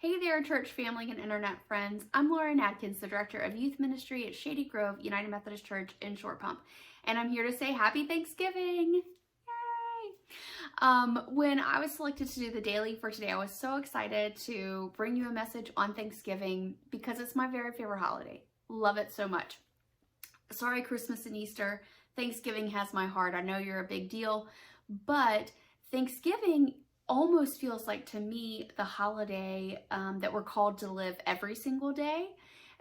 Hey there, church family and internet friends. I'm Lauren Adkins, the Director of Youth Ministry at Shady Grove United Methodist Church in Short Pump, and I'm here to say Happy Thanksgiving! Yay! When I was selected to do the daily for today, I was so excited to bring you a message on Thanksgiving because it's my very favorite holiday. Love it so much. Sorry, Christmas and Easter. Thanksgiving has my heart. I know you're a big deal, but Thanksgiving almost feels like, to me, the holiday that we're called to live every single day,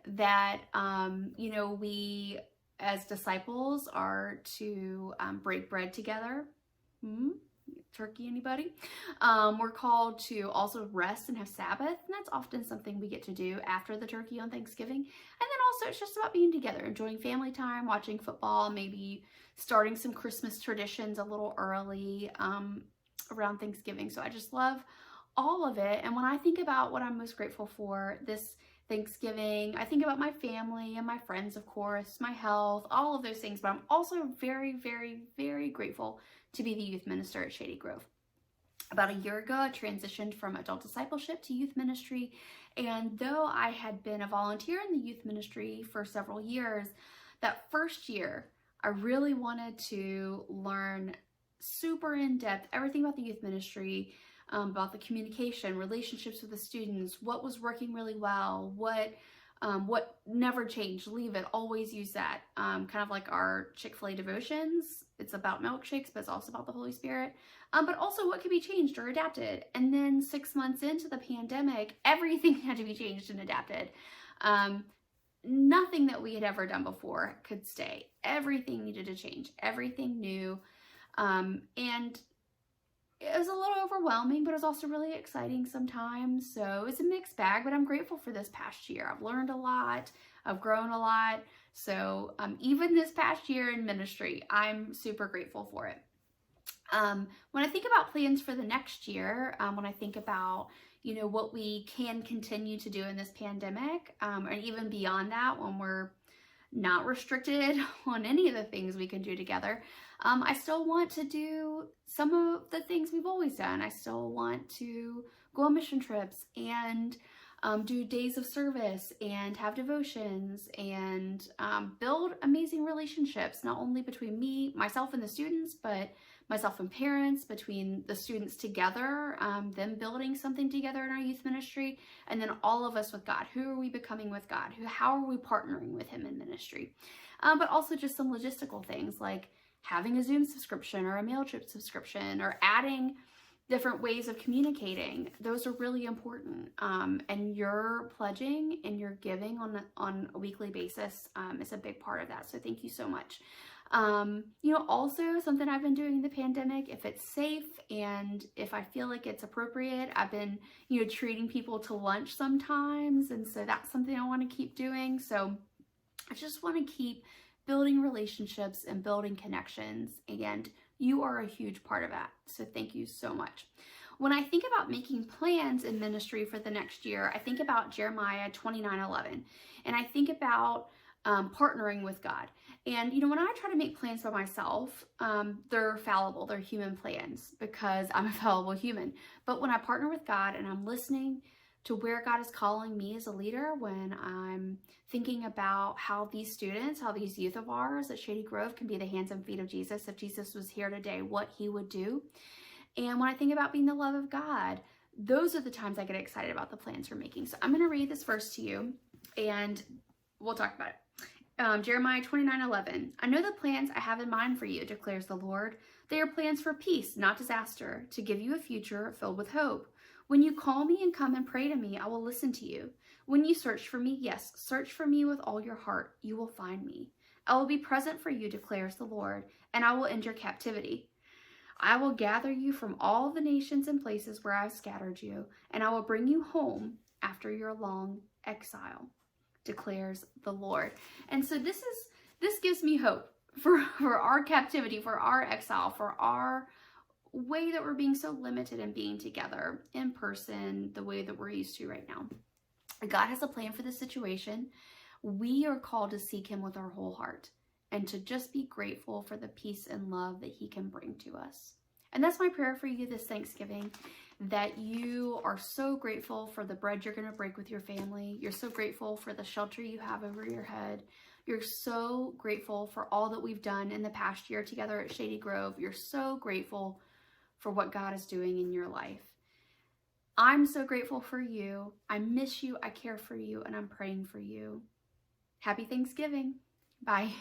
that we as disciples are to break bread together. Turkey, anybody? We're called to also rest and have Sabbath, and that's often something we get to do after the turkey on Thanksgiving. And then also it's just about being together, enjoying family time, watching football, maybe starting some Christmas traditions a little early around Thanksgiving. So I just love all of it. And when I think about what I'm most grateful for this Thanksgiving, I think about my family and my friends, of course, my health, all of those things. But I'm also very, very, very grateful to be the youth minister at Shady Grove. About a year ago, I transitioned from adult discipleship to youth ministry. And though I had been a volunteer in the youth ministry for several years, that first year, I really wanted to learn super in-depth everything about the youth ministry, about the communication, relationships with the students, what was working really well, what never changed, leave it, always use that. Kind of like our Chick-fil-A devotions. It's about milkshakes, but it's also about the Holy Spirit. But also what could be changed or adapted. And then 6 months into the pandemic, everything had to be changed and adapted. Nothing that we had ever done before could stay. Everything needed to change, everything new. And it was a little overwhelming, but it was also really exciting sometimes. So it's a mixed bag, but I'm grateful for this past year. I've learned a lot. I've grown a lot. So even this past year in ministry, I'm super grateful for it. When I think about plans for the next year, when I think about, what we can continue to do in this pandemic, and even beyond that, when we're not restricted on any of the things we can do together, I still want to do some of the things we've always done. I still want to go on mission trips and do days of service and have devotions and build amazing relationships, not only between myself and the students, but myself and parents, between the students together, them building something together in our youth ministry, and then all of us with God. Who are we becoming with God? How are we partnering with Him in ministry? But also just some logistical things like having a Zoom subscription or a MailChimp subscription or adding different ways of communicating. Those are really important. And your pledging and your giving on a weekly basis is a big part of that. So thank you so much. Also something I've been doing in the pandemic, if it's safe and if I feel like it's appropriate, I've been, treating people to lunch sometimes. And so that's something I want to keep doing. So I just want to keep building relationships and building connections, and you are a huge part of that. So thank you so much. When I think about making plans in ministry for the next year, I think about Jeremiah 29:11, and I think about partnering with God. And, when I try to make plans by myself, they're fallible, they're human plans because I'm a fallible human. But when I partner with God and I'm listening to where God is calling me as a leader, when I'm thinking about how these youth of ours at Shady Grove can be the hands and feet of Jesus, if Jesus was here today, what He would do. And when I think about being the love of God, those are the times I get excited about the plans we're making. So I'm going to read this verse to you and we'll talk about it. Jeremiah 29:11. I know the plans I have in mind for you, declares the Lord. They are plans for peace, not disaster, to give you a future filled with hope. When you call me and come and pray to me, I will listen to you. When you search for me, yes, search for me with all your heart, you will find me. I will be present for you, declares the Lord, and I will end your captivity. I will gather you from all the nations and places where I have scattered you, and I will bring you home after your long exile, declares the Lord. And so this gives me hope for our captivity, for our exile, for our way that we're being so limited in being together in person, the way that we're used to right now. God has a plan for this situation. We are called to seek Him with our whole heart and to just be grateful for the peace and love that He can bring to us. And that's my prayer for you this Thanksgiving, that you are so grateful for the bread you're going to break with your family. You're so grateful for the shelter you have over your head. You're so grateful for all that we've done in the past year together at Shady Grove. You're so grateful for what God is doing in your life. I'm so grateful for you. I miss you. I care for you, and I'm praying for you. Happy Thanksgiving. Bye.